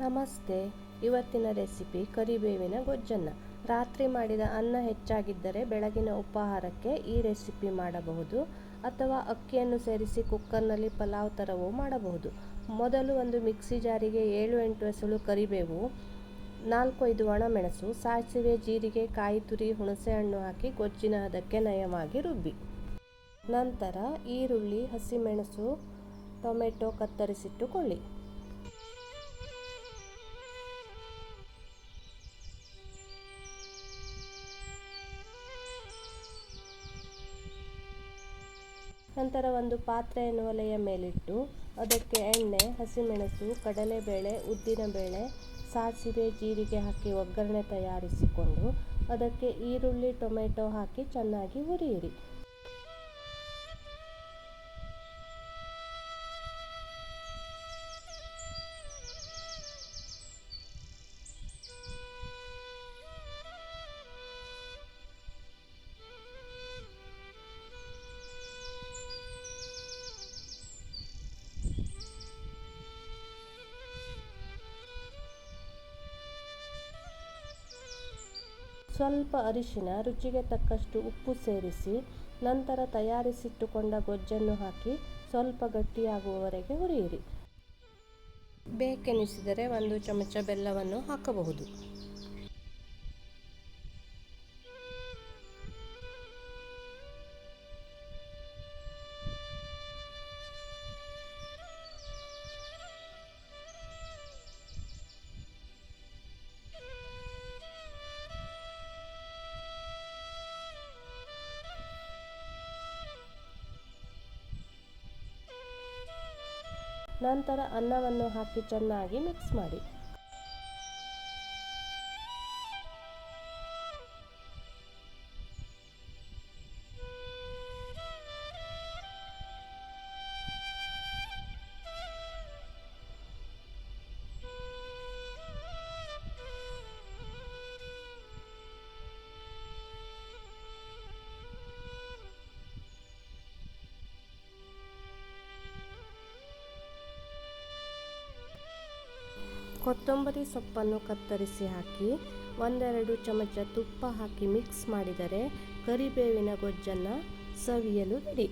ನಮಸ್ತೆ. ಇವತ್ತಿನ ರೆಸಿಪಿ ಕರಿಬೇವಿನ ಗೊಜ್ಜನ್ನ. ರಾತ್ರಿ ಮಾಡಿದ ಅನ್ನ ಹೆಚ್ಚಾಗಿದ್ದರೆ ಬೆಳಗಿನ ಉಪಹಾರಕ್ಕೆ ಈ ರೆಸಿಪಿ ಮಾಡಬಹುದು, ಅಥವಾ ಅಕ್ಕಿಯನ್ನು ಸೇರಿಸಿ ಕುಕ್ಕರ್ನಲ್ಲಿ ಪಲಾವ್ ಥರವೂ ಮಾಡಬಹುದು. ಮೊದಲು ಒಂದು ಮಿಕ್ಸಿ ಜಾರಿಗೆ 7-8 ಎಸಳು ಕರಿಬೇವು, 4-5 ಒಣಮೆಣಸು, ಸಾಸಿವೆ, ಜೀರಿಗೆ, ಕಾಯಿ ತುರಿ, ಹುಣಸೆಹಣ್ಣು ಹಾಕಿ ಗೊಜ್ಜಿನ ಹದಕ್ಕೆ ನಯವಾಗಿ ರುಬ್ಬಿ. ನಂತರ ಈರುಳ್ಳಿ, ಹಸಿಮೆಣಸು, ಟೊಮೆಟೊ ಕತ್ತರಿಸಿಟ್ಟುಕೊಳ್ಳಿ. ನಂತರ ಒಂದು ಪಾತ್ರೆಯನ್ನು ಒಲೆಯ ಮೇಲಿಟ್ಟು ಅದಕ್ಕೆ ಎಣ್ಣೆ, ಹಸಿಮೆಣಸು, ಕಡಲೆಬೇಳೆ, ಉದ್ದಿನಬೇಳೆ, ಸಾಸಿವೆ, ಜೀರಿಗೆ ಹಾಕಿ ಒಗ್ಗರಣೆ ತಯಾರಿಸಿಕೊಂಡು ಅದಕ್ಕೆ ಈರುಳ್ಳಿ, ಟೊಮೆಟೊ ಹಾಕಿ ಚೆನ್ನಾಗಿ ಹುರಿಯಿರಿ. ಸ್ವಲ್ಪ ಅರಿಶಿನ, ರುಚಿಗೆ ತಕ್ಕಷ್ಟು ಉಪ್ಪು ಸೇರಿಸಿ ನಂತರ ತಯಾರಿಸಿಟ್ಟುಕೊಂಡ ಗೊಜ್ಜನ್ನು ಹಾಕಿ ಸ್ವಲ್ಪ ಗಟ್ಟಿಯಾಗುವವರೆಗೆ ಹುರಿಯಿರಿ. ಬೇಕೆನಿಸಿದರೆ 1 ಚಮಚ ಬೆಲ್ಲವನ್ನು ಹಾಕಬಹುದು. ನಂತರ ಅನ್ನವನ್ನು ಹಾಕಿ ಚೆನ್ನಾಗಿ ಮಿಕ್ಸ್ ಮಾಡಿ. ಕೊತ್ತಂಬರಿ ಸೊಪ್ಪನ್ನು ಕತ್ತರಿಸಿ ಹಾಕಿ 1-2 ಚಮಚ ತುಪ್ಪ ಹಾಕಿ ಮಿಕ್ಸ್ ಮಾಡಿದರೆ ಕರಿಬೇವಿನ ಗೊಜ್ಜನ್ನು ಸವಿಯಲು ರೆಡಿ.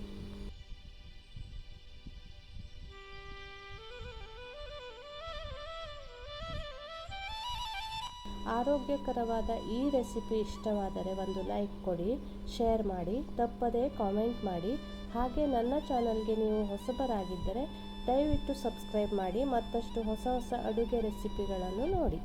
ಆರೋಗ್ಯಕರವಾದ ಈ ರೆಸಿಪಿ ಇಷ್ಟವಾದರೆ ಒಂದು ಲೈಕ್ ಕೊಡಿ, ಶೇರ್ ಮಾಡಿ, ತಪ್ಪದೇ ಕಾಮೆಂಟ್ ಮಾಡಿ. ಹಾಗೆ ನನ್ನ ಚಾನಲ್ಗೆ ನೀವು ಹೊಸಬರಾಗಿದ್ದರೆ ದಯವಿಟ್ಟು ಸಬ್ಸ್ಕ್ರೈಬ್ ಮಾಡಿ. ಮತ್ತಷ್ಟು ಹೊಸ ಅಡುಗೆ ರೆಸಿಪಿಗಳನ್ನು ನೋಡಿ.